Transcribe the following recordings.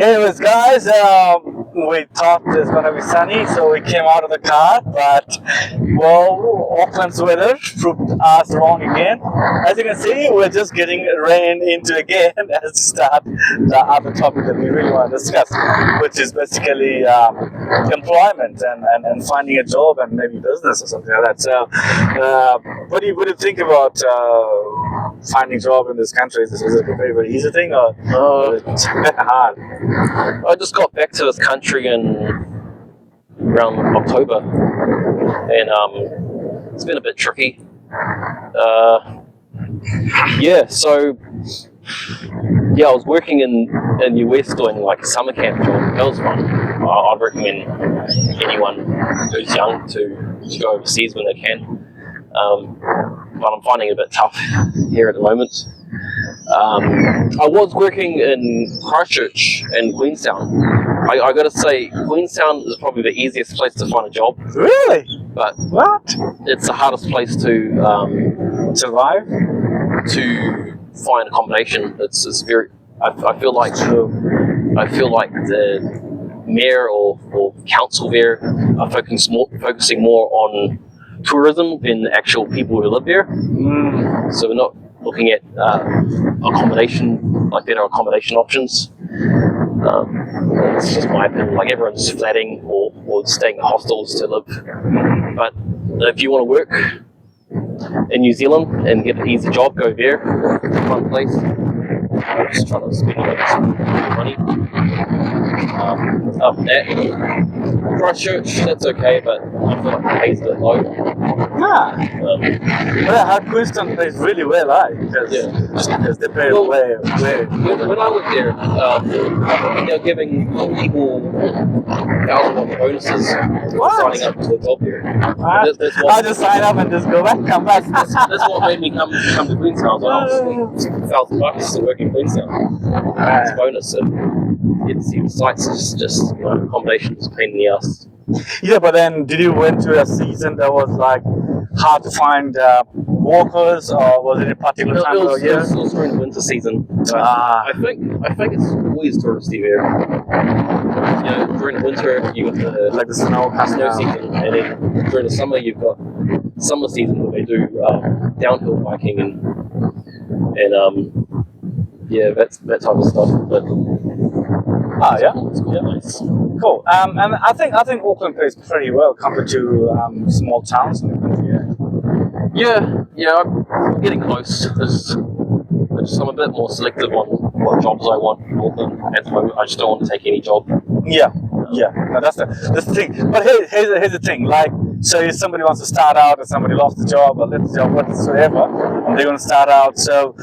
Anyways, guys, we thought it was going to be sunny, so we came out of the car, but, well, Auckland's weather proved us wrong again. As you can see, we're just getting rain into again as we start the other topic that we really want to discuss, which is basically employment and finding a job and maybe business or something like that. So, what do you think about finding a job in this country? Is it a very, very easy thing or is it hard? I just got back to this country in around October, and it's been a bit tricky. I was working in US doing like a summer camp job. That was fun. I'd recommend anyone who's young to go overseas when they can. But I'm finding it a bit tough here at the moment. I was working in Christchurch and Queenstown. I got to say, Queenstown is probably the easiest place to find a job. Really? But what? It's the hardest place to survive, to find accommodation. It's very. I feel like the mayor or council there are focusing more on tourism than the actual people who live there. So we're not looking at accommodation, like better accommodation options. It's just my opinion. Like everyone's flatting or staying in hostels to live. But if you want to work in New Zealand and get an easy job, go there. It's a fun place. I'm just trying to spend some money. Up that Christchurch, that's okay, but I feel like the pay's a bit low. Queenstown pays really well, because they pay way. When I went there, they're giving people $1,000 bonuses for signing up to a job there. I'll just sign up and just go back, come back. That's what made me come to Queenstown. I was like, $1,000 to work in Queenstown. It's a bonus. And get to see the sights. It's just accommodation is a pain in the ass. Yeah, but then did you went to a season that was like hard to find workers, or was it a particular time of year? It was during the winter season. I think it's always touristy there. During the winter you got the snow season, and then during the summer you've got summer season where they do downhill biking and that type of stuff. But it's nice. Cool. And I think Auckland pays pretty well compared to small towns in the country. Yeah, I'm getting close. I'm a bit more selective on what jobs I want in Auckland at the moment. I just don't want to take any job. No, that's the thing. But here's the thing. Like, so if somebody wants to start out, or somebody lost the job or left the job whatsoever, and they're going to start out, so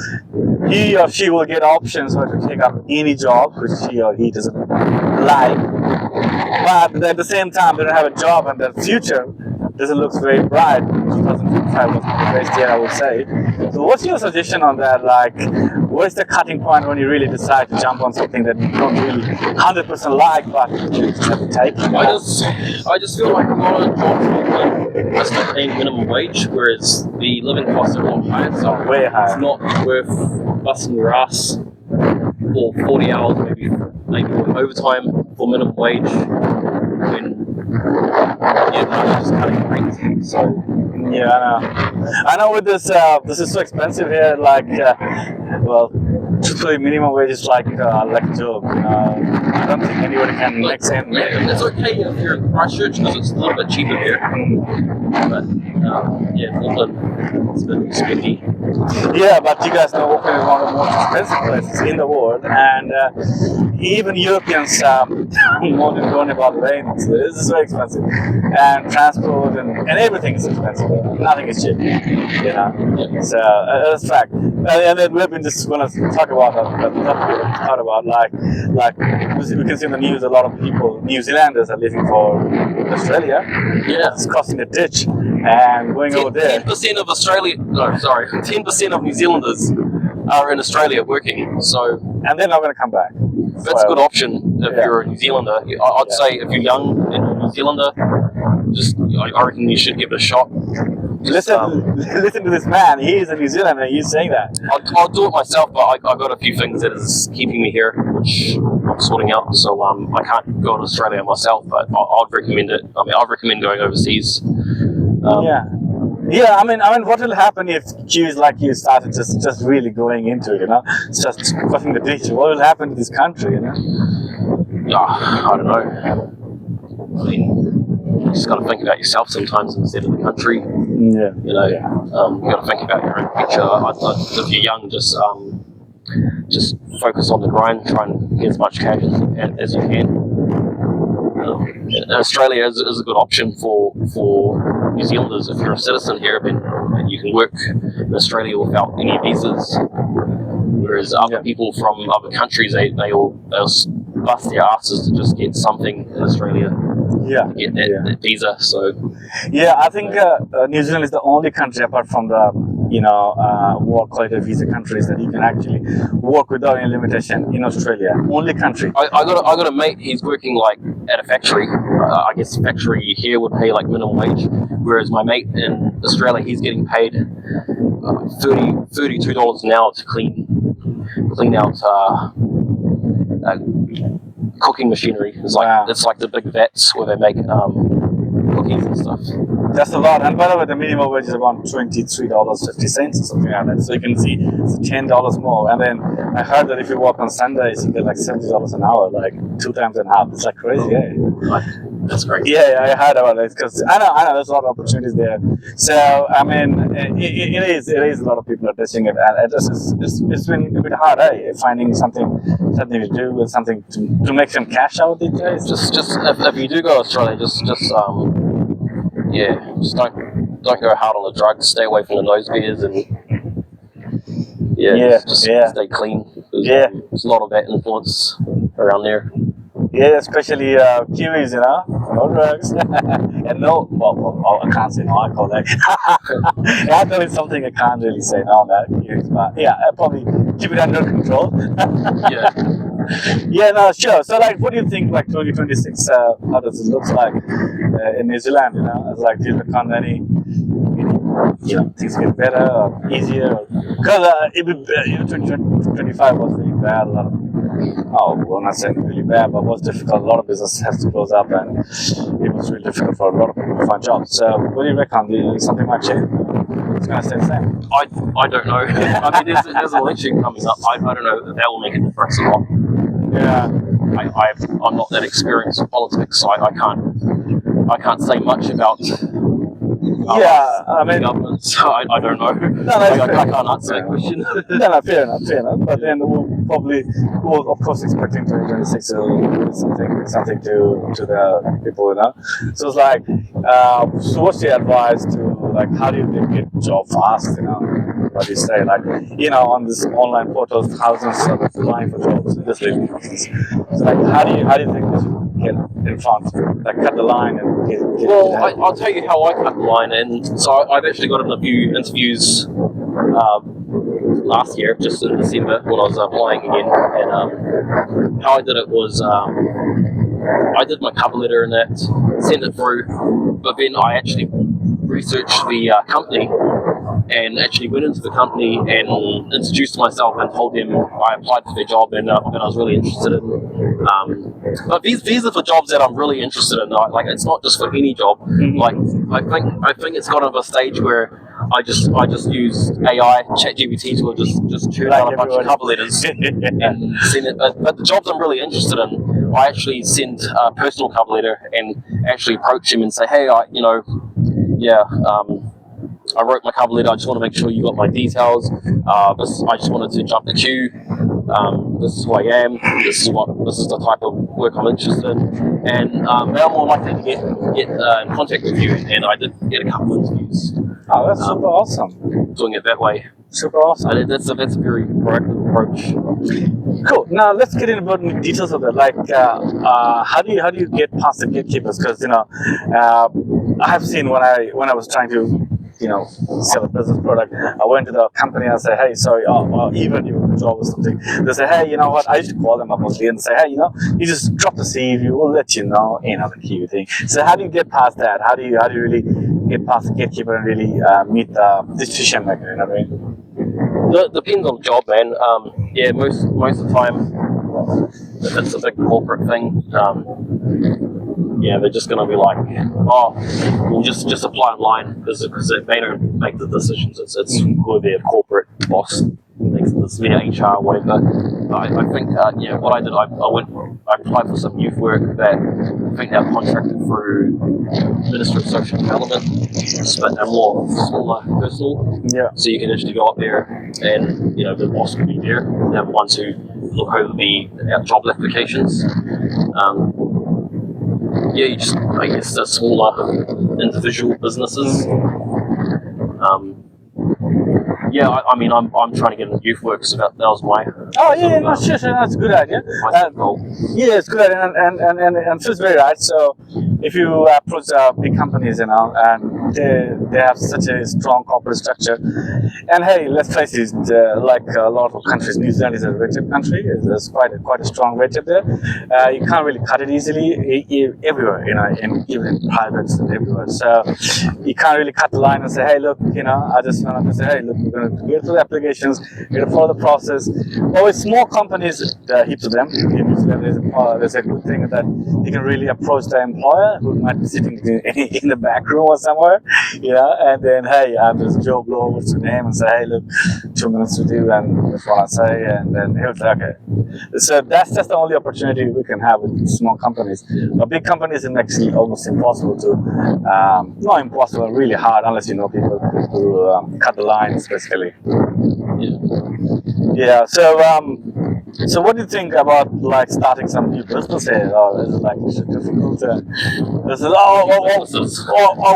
he or she will get options to take up any job which he or he doesn't like. But at the same time, they don't have a job, and their future doesn't look very bright. 2025 was the best year, I would say. So what's your suggestion on that? Like, where's the cutting point when you really decide to jump on something that you don't really 100% like, but you just have to take? I just feel like a lot of jobs are still paying minimum wage, whereas the living costs are a lot higher. So way higher. It's not worth busting your ass for 40 hours, maybe overtime for minimum wage. When just cutting rates. So I know with this is so expensive here. Like, truthfully, minimum wage is like a joke. I don't think anybody can make sense. Yeah, it's okay if you're in Christchurch because it's a little bit cheaper here. But Auckland, it's a bit spendy. Yeah, but you guys know Auckland is one of the most expensive places in the world, and even Europeans more than going about rent. This is very expensive, and transport and everything is expensive. Nothing is cheap, So that's a fact. And then we've been just going to talk about like we can see in the news a lot of people, New Zealanders, are leaving for Australia. It's crossing the ditch and going over there. 10% of 10% of New Zealanders are in Australia working. So, and they're not going to come back. That's a good option if you're a New Zealander. I'd say if you're young and a New Zealander, I reckon you should give it a shot. Listen to this man. He is a New Zealander. He's saying that. I'll do it myself, but I got a few things that is keeping me here, much I'm sorting out. So I can't go to Australia myself, but I'd recommend it. I mean, I'd recommend going overseas. Yeah. I mean, what will happen if Kiwis like you started just really going into it? Just crossing the ditch. What will happen to this country? I don't know. I mean, you just got to think about yourself sometimes instead of the country. Yeah. You got to think about your own future. If you're young, just focus on the grind. Try and get as much cash as you can. Australia is a good option for New Zealanders. If you're a citizen here, then you can work in Australia without any visas. Whereas other people from other countries, they'll bust their asses to just get something in Australia. Get that visa. So I think New Zealand is the only country apart from the work holiday visa countries that you can actually work without any limitation in Australia. Only country. I got a mate. He's working like at a factory. I guess factory here would pay like minimum wage, whereas my mate in Australia, he's getting paid $32 an hour to clean out cooking machinery. It's like the big vats where they make cookies and stuff. That's a lot. And by the way, the minimum wage is around $23.50 or something like that. So you can see it's $10 more. And then I heard that if you work on Sundays, you get like $70 an hour, like 2 times and a half. It's like crazy, That's great. Yeah, I heard about it because I know there's a lot of opportunities there. So I mean, it is a lot of people are ditching it, and it's been a bit hard, finding something to do and something to make some cash out these days. Just if you do go to Australia, just don't go hard on the drugs. Stay away from the nose beers and just stay clean. There's a lot of that influence around there. Yeah, especially Kiwis, no drugs and I can't say no alcohol. Alcohol is something I can't really say no about Kiwis, but I'll probably keep it under control. No, sure. So, what do you think, 2026? How does it look like in New Zealand? Do you look on any things get better or easier? Because 2025 was really bad. Well, not saying really bad, but it was difficult. A lot of business has to close up, and it was really difficult for a lot of people to find jobs. So, what do you reckon? Something might change? It's going to stay the same. I don't know. I mean, there's an election coming up. I don't know if that will make a difference or not. Yeah. I'm not that experienced in politics, so I can't say much about. Government, so I don't know. I can't answer that question. No, fair enough. But then we'll of course expecting 2026 something to the people, So it's so what's your advice to how do you get a job fast, What do you say? On this online portals, thousands of applying for jobs. Just so how do you think this will get in front? Cut the line and get Well, I'll tell you how I cut the line, and so I've actually got a few interviews last year, just in December when I was applying again. And how I did it was I did my cover letter and that, sent it through, but then I actually researched the company and actually went into the company and introduced myself and told them I applied for their job and I was really interested in. But these are for jobs that I'm really interested in. It's not just for any job. I think it's gotten to a stage where I just use AI, ChatGPT to just churn out a bunch of cover letters and send it. But the jobs I'm really interested in, I actually send a personal cover letter and actually approach them and say, hey, I wrote my cover letter. I just want to make sure you got my details. I just wanted to jump the queue. This is who I am. This is the type of work I'm interested in, and they're more likely to get in contact with you. And I did get a couple of interviews. Oh, that's super awesome. Doing it that way. Super awesome. That's a very proactive approach. Cool. Now let's get into about the details of that. How do you get past the gatekeepers? Because I have seen when I was trying to sell a business product, I went to the company and said, hey, sorry, even if a job or something, they say, hey, you know what, I used to call them up mostly and say, hey, you just drop the CV, we'll let you know, the key thing. So how do you get past that? How do you really get past the gatekeeper and really meet the decision maker, It depends on the job, man. Most of the time, it's a big corporate thing. Yeah, they're just going to be like, oh, we'll just apply online because they don't make the decisions. It's who their corporate boss makes this, their HR, whatever. I think, what I did, I applied for some youth work that I think they're contracted through Ministry of Social Development, but they're more smaller, personal. Yeah. So you can actually go up there and, the boss will be there. They're the ones who look over the job applications. You just, I guess, the smaller individual businesses. I'm trying to get into youth work, so that was my. Sure, that's a good idea. Goal. Yeah, it's good, and Phil's very right. So, if you approach big companies, and they have such a strong corporate structure, and hey, let's face it, like a lot of countries, New Zealand is a red tape country. There's quite a strong red tape there. You can't really cut it easily everywhere, even in privates and everywhere. So, you can't really cut the line and say, hey, look, I just want to say, hey, look, we're going to get through the applications, we're going to follow the process. But with small companies, there are heaps of them. In New Zealand, there's a good thing that you can really approach the employer who might be sitting in the back room or somewhere, and then, hey, I'm just Joe Blow, what's your name? And say, hey, look, 2 minutes with you, and that's what I say, and then he'll say, okay. So that's just the only opportunity we can have with small companies. But big companies, it's actually almost impossible to, not impossible, really hard, unless you know people who cut the lines, basically. Yeah. So what do you think about like starting some new business here? Or is it like difficult? Or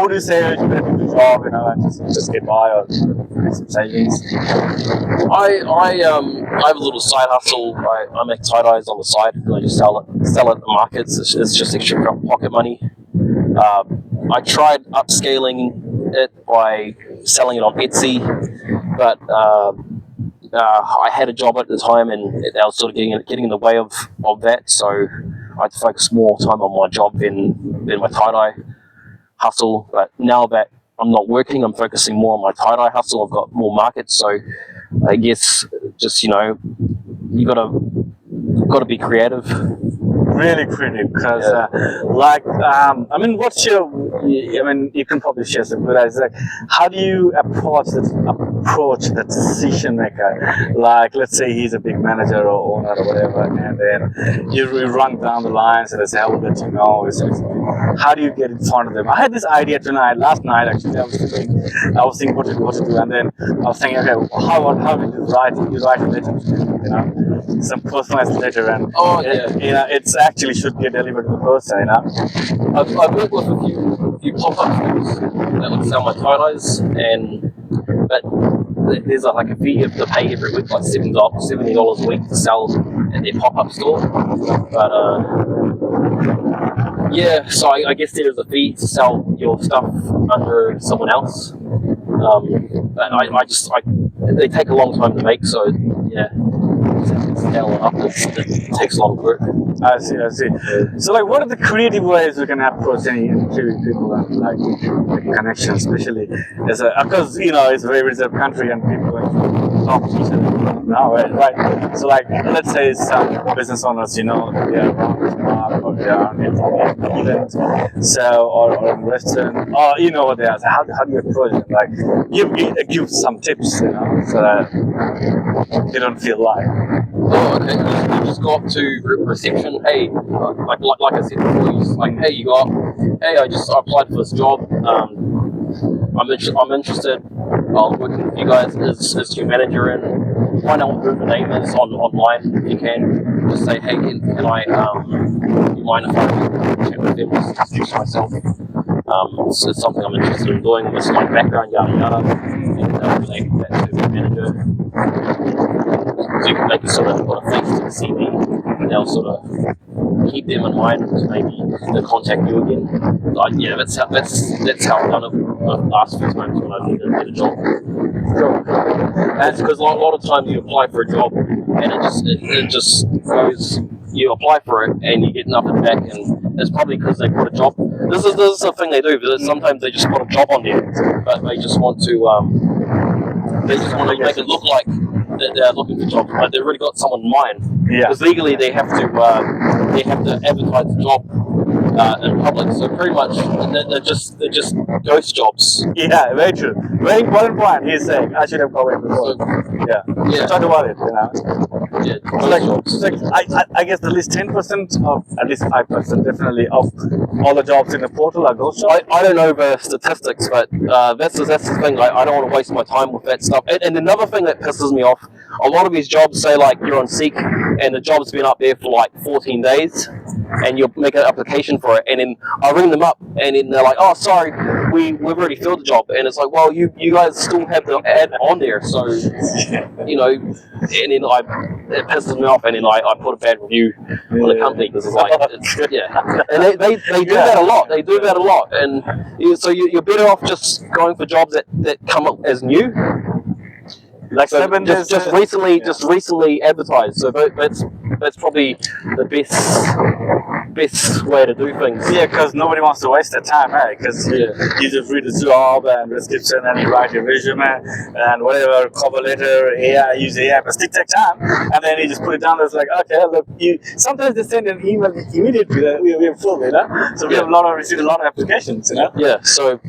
would you say you better do the job, and just get by or make some savings? I have a little side hustle. I make tie dyes on the side, and I just sell it at the markets. It's just extra pocket money. I tried upscaling it by selling it on Etsy, but I had a job at the time, and I was sort of getting in the way of that. So I had to focus more time on my job than my tie dye hustle. But now that I'm not working, I'm focusing more on my tie dye hustle. I've got more markets, so I guess just you gotta be creative. Really creative, because you can probably share some good ideas. Like, how do you approach the decision maker? Like, let's say he's a big manager or owner or whatever, and then you run down the lines and they say, I will let you know. How do you get in front of them? I had this idea last night actually. I was thinking what to do, and then I was thinking, okay, how do you write a letter, some personalized letter, and it's actually should get delivered to the person, I've worked with a few pop-up stores that would sell my tie dyes, but there's like a fee you have to pay every week, like $70 a week to sell at their pop-up store. But so I guess there is a fee to sell your stuff under someone else. But they take a long time to make, so scale it up. It takes a lot of work. I see. So, like, what are the creative ways we can approach any people and like connections, especially because it's a very reserved country and people talk to each other now, right? So, like, let's say some business owners, they are around this park or they are in an event, so or in a restaurant, or what they are. So how do you approach it? Like, give some tips, so that they don't feel like. Oh, okay. You just go up to reception. Hey, like I said before, you just like, hey, I just applied for this job. I'm interested. I'm working with you guys as your manager, and find out who the name is online if you can. Just say, hey, can I? Do you mind if I chat with them? Just introduce myself. It's something I'm interested in doing. It's my background, yada yada, and relate that to the manager. So you can make sort of put a face to the CV, and they'll sort of keep them in mind. Maybe they'll contact you again. That's how I've done it the last few times when I need to get a job. That's because a lot of times you apply for a job and it just goes. You apply for it and you get nothing back, and it's probably because they put a job. This is the thing they do. Sometimes they just put a job on there, but they just want to make it look like that they're looking for jobs, but they've already got someone in mind. Yeah. Because legally they have to advertise the job in public. So pretty much they're just ghost jobs. Yeah, very true. Very important point he's saying. I should have covered before. Yeah. Yeah. Talk about it, you know. Yeah, It's like I guess at least 10% of, at least 5% definitely of all the jobs in the portal are ghost jobs. I don't know the statistics, but that's the thing. I don't want to waste my time with that stuff. And another thing that pisses me off, a lot of these jobs say like you're on Seek and the job's been up there for like 14 days and you'll make an application for it, and then I ring them up and then they're like, oh sorry, we've already filled the job. And it's like, well, you guys still have the ad on there, so you know. And then it pisses me off, and then I put a bad review on the company because it's like, and they do that a lot. They do that a lot, and so you're better off just going for jobs that come up as new. Like So 7 days. just recently advertised. So that's probably the best way to do things. Yeah, because nobody wants to waste their time, right? Because you just read the job and description and you write your resume and whatever, cover letter, AI, use AI, but still take time. And then you just put it down. It's like, okay, look, sometimes they send an email immediately that we have full, you know? So we have received a lot of applications, you know? Yeah, so,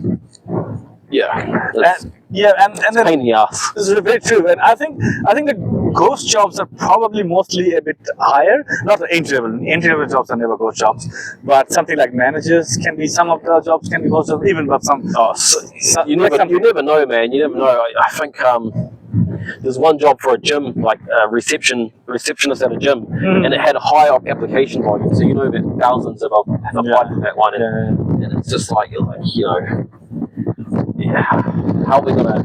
it's And a then pain in the ass. this is very true, and I think the ghost jobs are probably mostly a bit higher. Not the entry level. Entry level jobs are never ghost jobs, but something like managers can be. Some of the jobs can be ghost jobs, even but some. You never know, man. You never know. I think there's one job for a gym, like a receptionist at a gym, and it had a high application volume. So you know that thousands have applied for that one, and it's just like you're like, you know. Yeah, how are we gonna?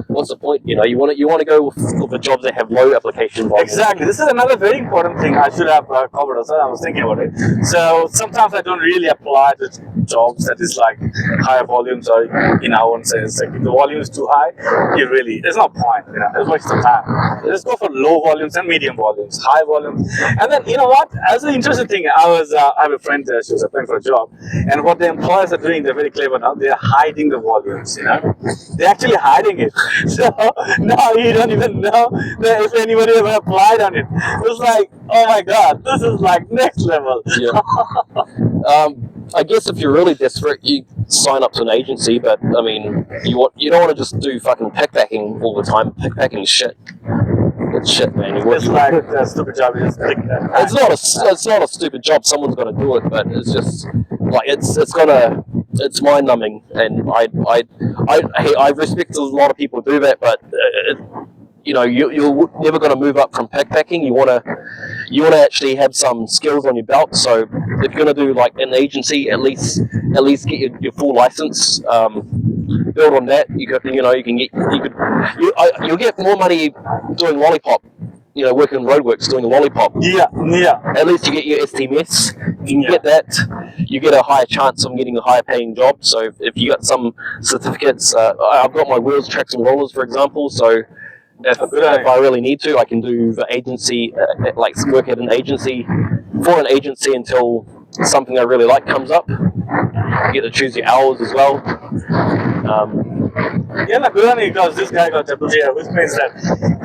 What's the point? You know, you want to go with the jobs that have low application volume. Exactly. This is another very important thing I should have covered as well. I was thinking about it. So sometimes I don't really apply to jobs that is like higher volumes, or I won't say it's like if the volume is too high, there's no point. It's a waste of time. Let's go for low volumes and medium volumes, high volumes, and then you know what? As an interesting thing, I have a friend there. She was applying for a job, and what the employers are doing, they're very clever now. They're hiding the volumes. They're actually hiding it. So now you don't even know that if anybody ever applied on it. It's like, oh my god, this is like next level. Yeah. I guess if you're really desperate, you sign up to an agency. But I mean, you don't want to just do fucking pickpacking all the time. Pickpacking is shit. It's shit, man. It's like a stupid job. You just pick that. It's not a stupid job. Someone's got to do it, but it's just like it's mind numbing, and I respect a lot of people do that, but you're never going to move up from backpacking. You want to actually have some skills on your belt. So if you're going to do like an agency, at least get your full license. Build on that. You'll get more money doing lollipop. Working roadworks, doing lollipop. Yeah. At least you get your STMS. If you can get that, you get a higher chance of getting a higher paying job. So if you got some certificates, I've got my wheels, tracks, and rollers, for example. So if I really need to, I can do the agency, like work at an agency for an agency until something I really like comes up. You get to choose your hours as well. Good on you, because this guy got WGR, which means that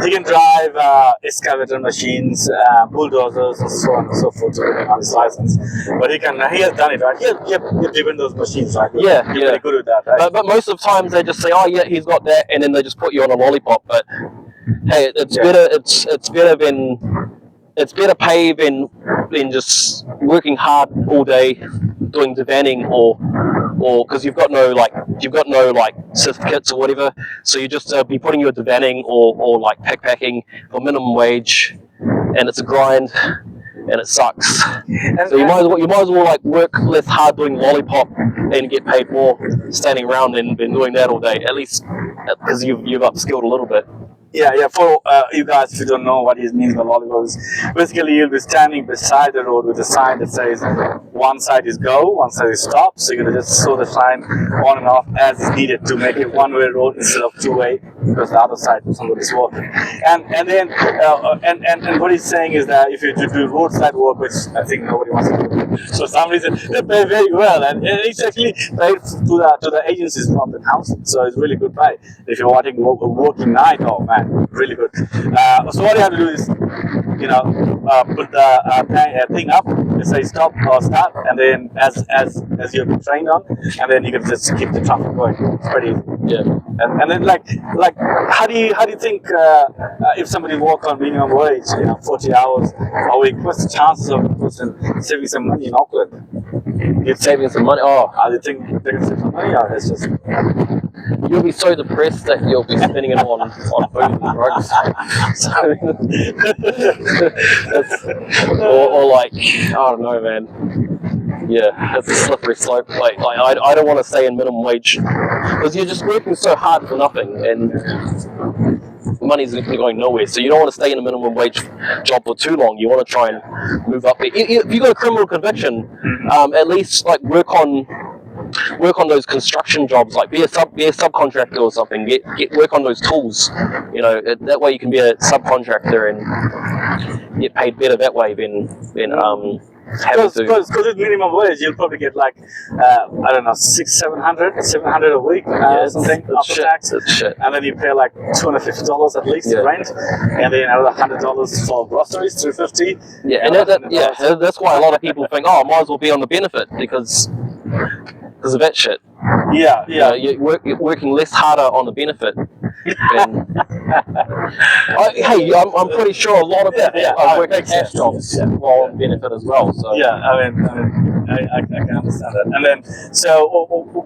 he can drive excavator machines, bulldozers, and so on and so forth on his license. But he has done it, right? He has driven those machines, right? Yeah. Pretty good with that, right? But most of the times they just say, oh yeah, he's got that, and then they just put you on a lollipop. But hey, it's better. It's better pay than just working hard all day doing devanning or because you've got no certificates or whatever, so you just be putting your devanning or like backpacking for minimum wage, and it's a grind and it sucks. So you might as well like work less hard doing lollipop and get paid more standing around than doing that all day, at least because you've upskilled a little bit. Yeah. For you guys, if you don't know what he means by lollipop, is basically you'll be standing beside the road with a sign that says one side is go, one side is stop. So you're gonna just sew the sign on and off as is needed to make it one-way road instead of two-way, because the other side somebody's walking. And then what he's saying is that if you do roadside work, which I think nobody wants to do, for some reason they pay very well, and it's actually paid to the agencies from the council. So it's really good pay if you're wanting a working night. Oh man. Really good. So what you have to do is put the thing up, you say stop or start, and then as you're trained on, and then you can just keep the traffic going. It's pretty easy. Yeah. And then like how do you think if somebody work on minimum wage, 40 hours a week, what's the chances of the person saving some money in Auckland? You Saving some money. Oh, do you think they can save some money, or it's just you'll be so depressed that you'll be spending it on food and drugs. So, or like, I don't know, man. Yeah, it's a slippery slope. Like I don't want to stay in minimum wage because you're just working so hard for nothing, and money's going nowhere. So you don't want to stay in a minimum wage job for too long. You want to try and move up. If you got a criminal conviction, at least like work on those construction jobs, like be a subcontractor or something. Get work on those tools. That way you can be a subcontractor and get paid better that way than having to. Because with minimum wage, you'll probably get like I don't know, 700 a week or something after shit. tax. That's shit. And then you pay like $250 at least rent, and then another $100 for groceries, $350. Yeah, and that's why a lot of people think, oh, I might as well be on the benefit because of that shit. Yeah. You're working less harder on the benefit. I'm pretty sure a lot of people are working cash jobs while on benefit as well. So yeah, I can understand that. And then so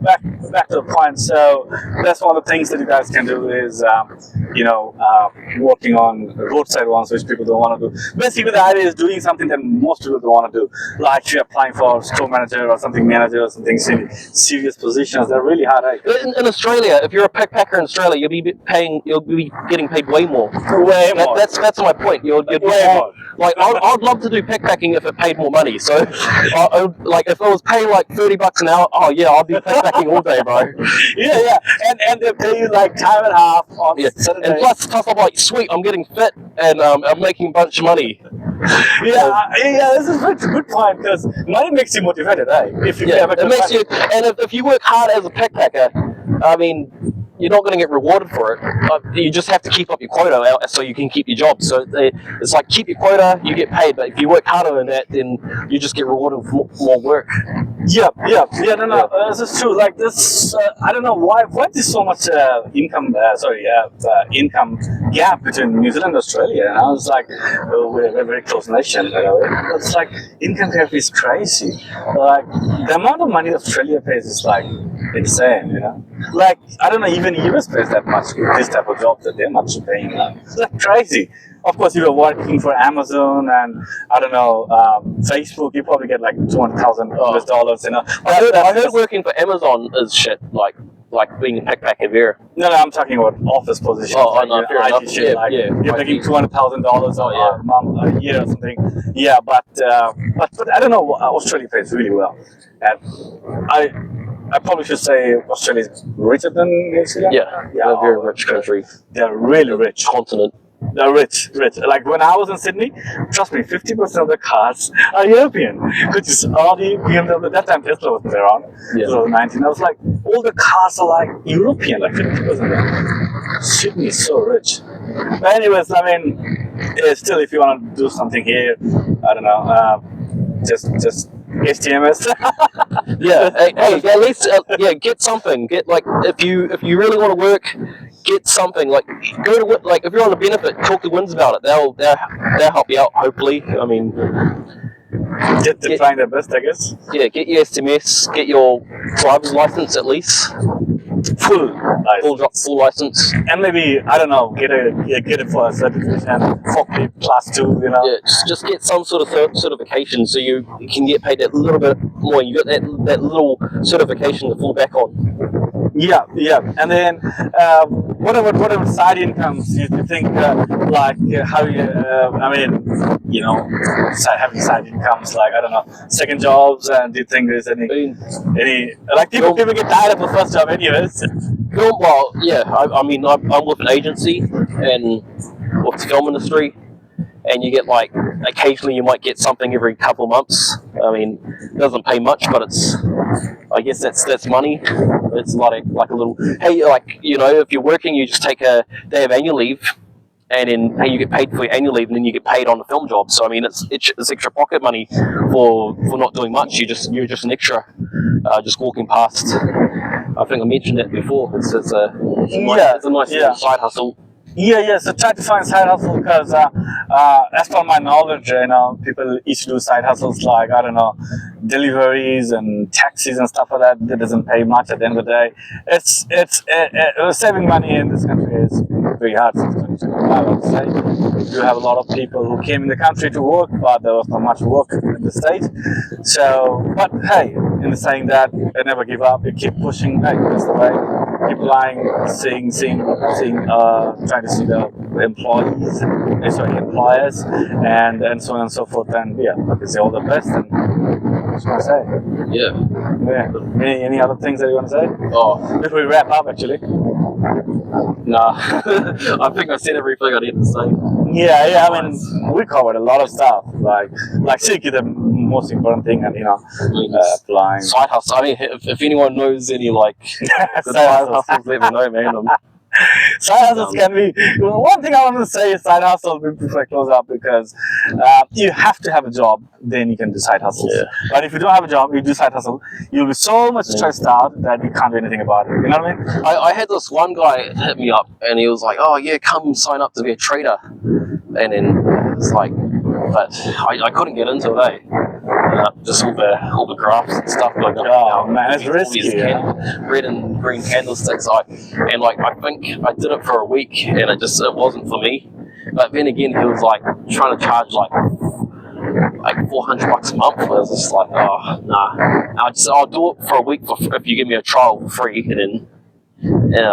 back to the point. So that's one of the things that you guys can do is working on roadside ones which people don't want to do. Basically, the idea is doing something that most people don't want to do, like if you're applying for store manager or something manager or something serious positions. They're really hard. Right? in Australia, if you're a pickpacker in Australia, you'll be getting paid way more. Way more. That's my point. You'd way more. Like I'd love to do pickpacking if it paid more money. So, like if it was paying like $30 an hour, oh yeah, I'd be pickpacking all day, bro. Yeah, and they pay you like time and a half on Saturday. And plus I'm like, sweet, I'm getting fit and I'm making a bunch of money. This is a good point because money makes you motivated, right? If you have a good it makes you, and if you work hard as a pickpacker, I mean, you're not going to get rewarded for it. You just have to keep up your quota so you can keep your job. So it's like keep your quota, you get paid. But if you work harder than that, then you just get rewarded with more work. No, this is true. Like this, I don't know why there's so much income gap between New Zealand and Australia. And I was like, we're a very close nation. It's like income gap is crazy. Like the amount of money Australia pays is like insane. Like I don't know, even US pays that much for this type of job that they're not paying. It's like crazy. Of course, you were working for Amazon and I don't know Facebook. You probably get like $200,000. I heard working for Amazon is shit. Like being a pickpacker there. No, I'm talking about office positions. Oh, no, fair enough. Shit, you're making $200,000 a month, a year or something. Yeah, but I don't know. Australia pays really well, and I probably should say Australia is richer than New Zealand. Yeah, they're a very rich country. They're really rich. Continent. They're rich. Like when I was in Sydney, trust me, 50% of the cars are European, which is Audi, BMW. At that time, Tesla wasn't around. Yeah. 2019. I was like, all the cars are like European, like 50%. Sydney is so rich. But anyways, I mean, still, if you want to do something here, I don't know, just HTMS. Hey, at least get something. Get like if you really want to work, get something. Like go to like if you're on a benefit, talk to Wins about it. They'll help you out. Hopefully, I mean, they're trying their best, I guess. Yeah, get your SMS, get your driver's license at least. Full license, and maybe I don't know, get it for a certification, forklift class 2, Yeah, just get some sort of certification so you can get paid that little bit more. You got that little certification to fall back on. Yeah, and then whatever side incomes you think how you having side incomes like I don't know second jobs, and do you think there's any like people get tired of the first job anyways? Well, yeah, I mean I'm with an agency and with the film industry, and you get like occasionally you might get something every couple of months. I mean, it doesn't pay much, but I guess that's money. It's like a little, hey, like, if you're working, you just take a day of annual leave and then hey, you get paid for your annual leave, and then you get paid on the film job. So I mean, it's extra pocket money for not doing much. You're just an extra, just walking past. I think I mentioned that before. It's a nice little side hustle. Yeah. So try to find side hustle because, as per my knowledge, people used to do side hustles like, I don't know, deliveries and taxis and stuff like that. That doesn't pay much at the end of the day. It's saving money in this country is very hard since 2025, I would say. You have a lot of people who came in the country to work, but there was not much work in the state. So, but hey, in saying that, they never give up. You keep pushing. Hey, that's the way. Keep applying, trying to see the employees, employers, and so on and so forth. And yeah, like I say, all the best. And what should I say? Yeah. Any other things that you want to say? Oh, before we wrap up, actually. Nah, I think I said everything I need to say. Yeah. I mean, we covered a lot of stuff. Like Siki, the most important thing, and applying side hustle. I mean, if anyone knows any side hustles, let me know, man. Side hustles can be one thing I want to say is side hustle before I close up because you have to have a job, then you can do side hustles. Yeah. But if you don't have a job, you do side hustle, you'll be so much stressed out that you can't do anything about it. You know what I mean? I had this one guy hit me up and he was like, "Oh yeah, come sign up to be a trader," and then it's like, but I couldn't get into it. Just all the graphs and stuff like that. Oh man, it's risky. Red and green candlesticks. I think I did it for a week and it wasn't for me. But then again, he was like trying to charge like $400 a month. I was just like, oh nah. I'll do it for a week if you give me a trial for free, and then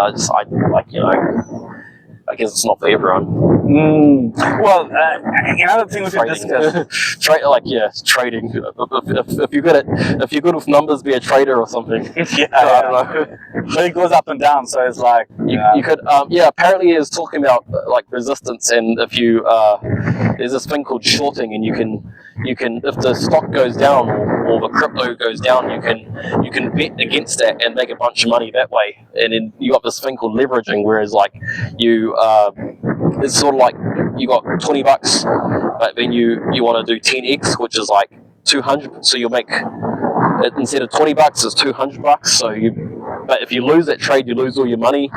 I guess it's not for everyone. Well, another thing we should discuss. Trading. If you're good with numbers, be a trader or something. I don't know. But it goes up and down, so it's like you could. Apparently, he was talking about like resistance, and if you there's this thing called shorting, and you can if the stock goes down or the crypto goes down, you can bet against that and make a bunch of money that way. And then you got this thing called leveraging, whereas like it's sort of like you got $20, but then you want to do 10x, which is like 200. So you'll make it, instead of $20, it's $200. So but if you lose that trade, you lose all your money.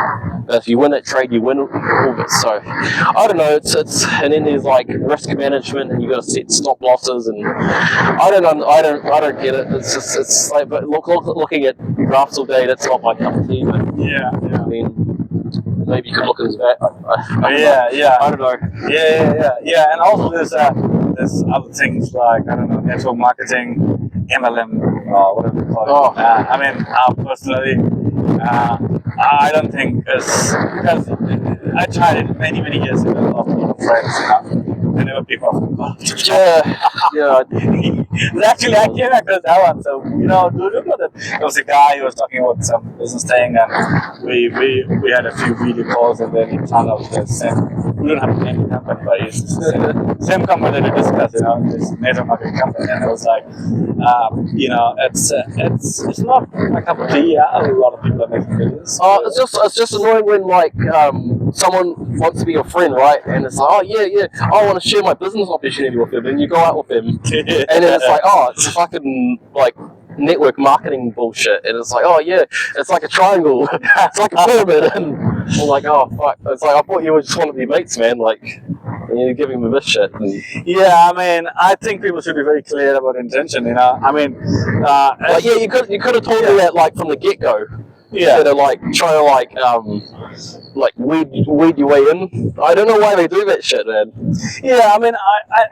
But if you win that trade, you win all of it. So I don't know. It's and then there's like risk management, and you got to set stop losses, and I don't get it. It's like, but looking at graphs all day, that's not my cup of tea. But yeah. I mean, maybe you could look at that. I don't know. Yeah. And also there's other things like, I don't know, network marketing, MLM, whatever you call it. I mean, personally, I don't think it's because I tried it many years ago. A lot of friends, they never pick off the call. Actually, I came across that one. So do you remember that there was a guy who was talking about some business thing, and we had a few video calls, and then it turned out the same. We don't have to name the company, but it's the same company that we discussed. This network marketing company, and it was like, it's not a cup of tea. Yeah, a lot of people are making videos. It's just annoying when like someone wants to be your friend, right? And it's like, oh yeah, I want to share my business opportunity with him, and you go out with him, and then it's like, oh, it's fucking like network marketing bullshit, and it's like, oh yeah, it's like a triangle, it's like a pyramid, and I'm like, oh fuck, it's like I thought you just want to be mates, man, like, and you're giving me this shit. Yeah, I mean, I think people should be very clear about intention. I mean, you could have told me that like from the get go. Yeah. Instead of like trying to like weed your way in. I don't know why they do that shit, man. Yeah, I mean,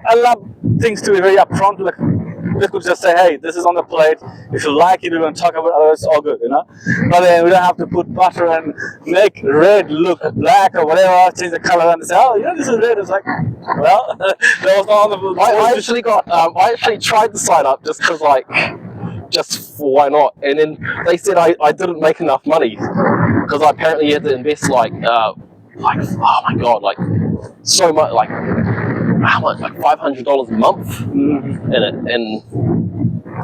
I love things to be very upfront. Like, we could just say, hey, this is on the plate. If you like it, we're going to talk about it. Otherwise, it's all good, But then we don't have to put butter and make red look black or whatever. Change the color and say, oh, this is red. It's like, well, that was not on the. I actually tried to sign up just because like. Just for why not? And then they said I didn't make enough money because I apparently had to invest like oh my god, like so much, like how much, like $500 a month in it, and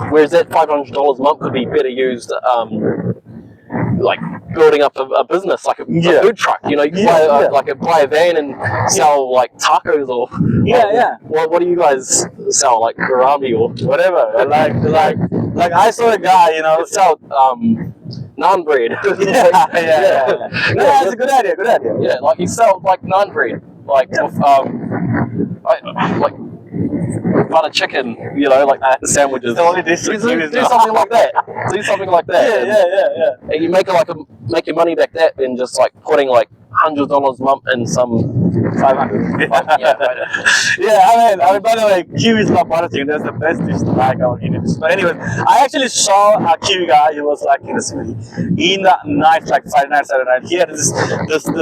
whereas that $500 a month could be better used like building up a business, like a food truck. You know, you can buy a van and sell like tacos or What do you guys sell, like gourami or whatever? Like I saw a guy, you know, sell naan bread? No, that's a good idea. Yeah, like you sell like naan bread, like with like butter chicken, you know, like sandwiches. The only dish do something like that. Do something like that. Yeah. And you make your money back that than just like putting like $100 a month in some 500. Yeah, I mean, by the way, Kiwis love butter chicken. That's the best dish to like our Indian dish. But anyways, I actually saw a Kiwi guy. He was like in the city in the night, like Friday night, Saturday night. He had this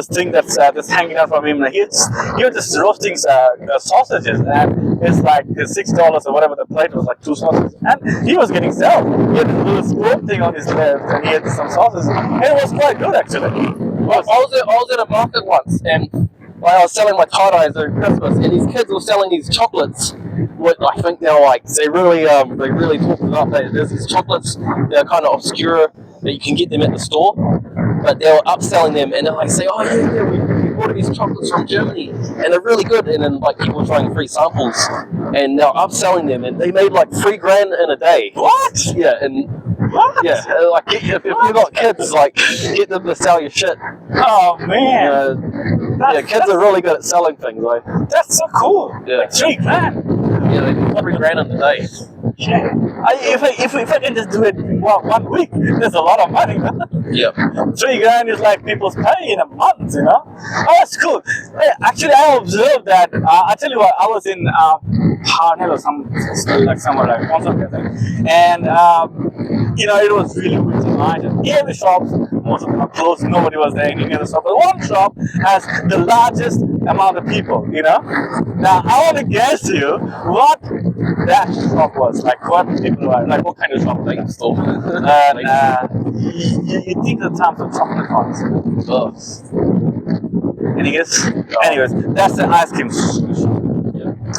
thing that's hanging out from him. He was just roasting sausages, and it's like $6 or whatever the plate was, like 2 sausages, and he was getting served. He had this little spoon thing on his left, and he had some sausages, and it was quite good actually. I was at a market once, and I was selling my tie-dyes at Christmas, and these kids were selling these chocolates. What I think they really talked about. There's these chocolates. They're kind of obscure that you can get them at the store, but they were upselling them, and they're like saying, "Oh yeah, we bought these chocolates from Germany, and they're really good." And then like people were trying free samples, and they're upselling them, and they made like $3,000 in a day. What? Yeah, and. What? Yeah, like if you've got kids, like get them to sell your shit. Oh man, kids are really good at selling things. Like that's so cool. Yeah, like $3,000. Yeah, they do $3,000 in a day. Yeah. If I can just do it 1 week, there's a lot of money. Yeah. $3,000 is like people's pay in a month, you know. Oh, that's cool. Hey, actually, I observed that. I tell you what, I was in Harnell or somewhere like Concept, I think, and you know, it was really winter night, and every shop, most of them are closed. Nobody was there in any other shop, but one shop has the largest amount of people. You know. Now I want to guess you what that shop was. Like what people were, like what kind of shop? Like store. You think the terms of chocolate ones. Any guess? Anyways, that's the ice cream shop.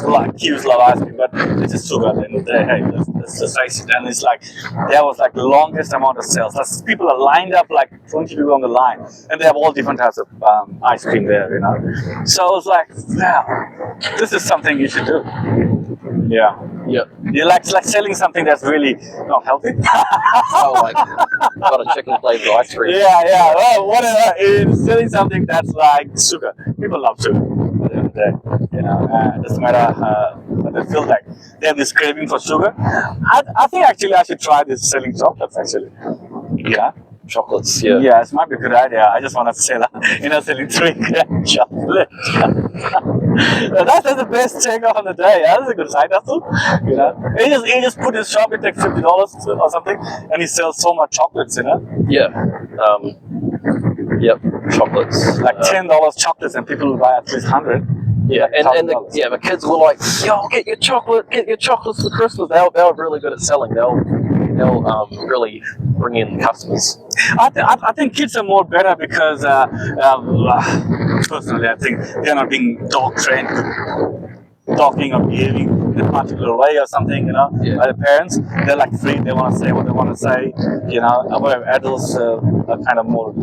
Like Kiwis love ice cream, but it's just sugar at the end of the day. Hey, let's just face it. And it's like there was like the longest amount of sales. That's, people are lined up like 20 people on the line, and they have all different types of ice cream there, you know. So I was like, wow, this is something you should do. Yeah. You like selling something that's really not healthy. Like got a chicken flavored ice cream. Yeah. Well, whatever. It's selling something that's like sugar. People love sugar. At the end of the day, you know, it doesn't matter what they feel like. They have this craving for sugar. I think actually I should try this selling chocolates actually. Yeah. Chocolates, yeah, it might be a good idea. I just want to sell, selling $3,000 chocolate. That's the best takeoff on the day. That's a good side hustle. You know, he just put his shop. It takes $50 or something, and he sells so much chocolates. You know. Yeah. Yep. Chocolates. Like $10 chocolates, and people will buy at least 100. Yeah, and the kids were like, "Yo, get your chocolates for Christmas." They were really good at selling. They'll really bring in customers. I think kids are more better because personally I think they're not being dog trained talking or behaving in a particular way or something, by the parents. They're like free, they want to say what they want to say, whereas adults are kind of more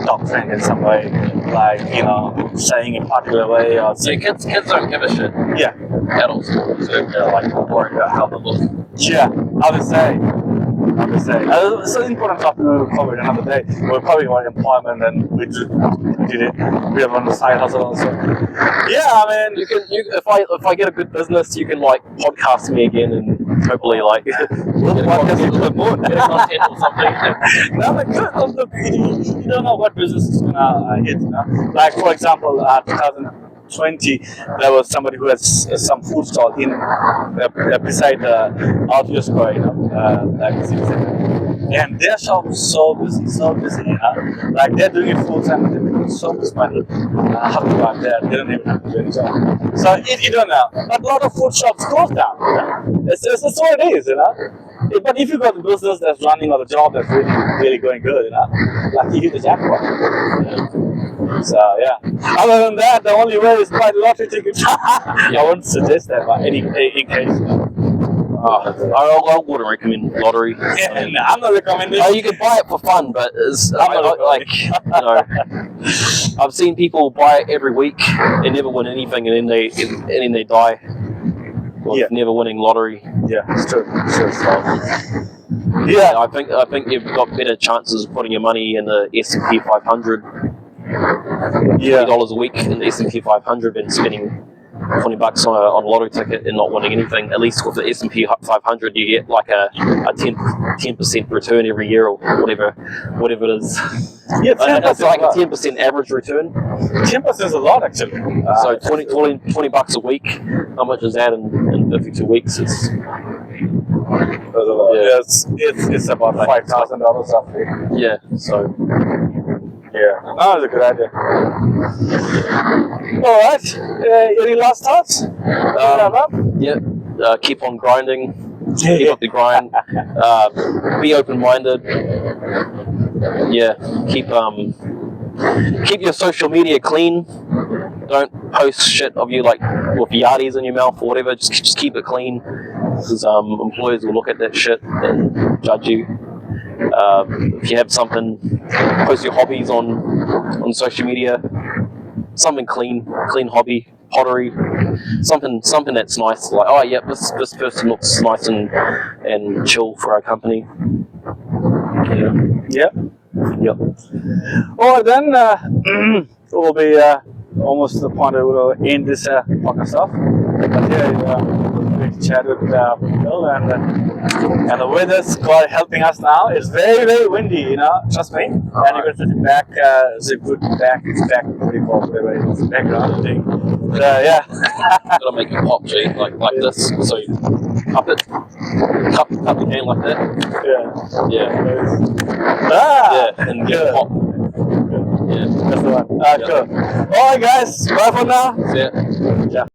dog trained in some way, like, saying a particular way or saying... Yeah, kids don't give a shit. Yeah. Adults do, so they're like worried about how they look. Yeah, I would say. It's an important topic we will cover another day. We'll cover about employment, and we did it. We have on the side hustle also. Yeah, I mean, you if I get a good business, you can like podcast me again and hopefully like get a content or something. No, but good. Look, you don't know what business is gonna hit. Like for example, 2020, there was somebody who has some food stall in beside the Audio Square, like the city center. And their shop is so busy, like they're doing it full time, and they're making so much money. Have to go out there, they don't even have to do any job. So you don't know. But a lot of food shops close down. It's what it is, But if you got a business that's running or a job that's really, really going good, like you hit the jackpot. So yeah. Other than that, the only way is buy lottery tickets. I wouldn't suggest that, but in case. I wouldn't recommend lottery. Yeah, no, I'm not recommending. You can buy it for fun, but it's I've seen people buy it every week and never win anything, and then they die. Never winning lottery. Yeah, it's true. Yeah, I think you've got better chances of putting your money in the S&P 500. $20 a week in the S&P 500 than spending $20 on a lottery ticket and not winning anything. At least with the S&P 500, you get like a 10% return every year or whatever it is. Yeah, 10%. It's like a 10% average return. 10% is a lot, actually. So $20 a week. How much is that in 52 weeks? It's about $5,000 roughly. Yeah. So. Yeah, that was a good idea. All right. Any last thoughts? Yeah. Keep on grinding. Keep up the grind. Be open-minded. Yeah. Keep your social media clean. Don't post shit of you like with yardies in your mouth or whatever. Just keep it clean, because employers will look at that shit and judge you. If you have something, post your hobbies on social media. Something clean hobby, pottery, something that's nice. Like, oh yeah, this person looks nice and chill for our company. Yep. All right, then we'll be almost to the point that we'll end this podcast off. But yeah, great to chat with Bill, and the weather's quite helping us now. It's very, very windy, trust me. And you're going to sit back, it's a good back, what do you call it, whatever it is, background thing. Yeah. Gotta make it pop, G, like this. So you cup the can like that. Yeah, and get it pop. Yeah, that's the one. Cool. All right, guys, bye for now. Yeah.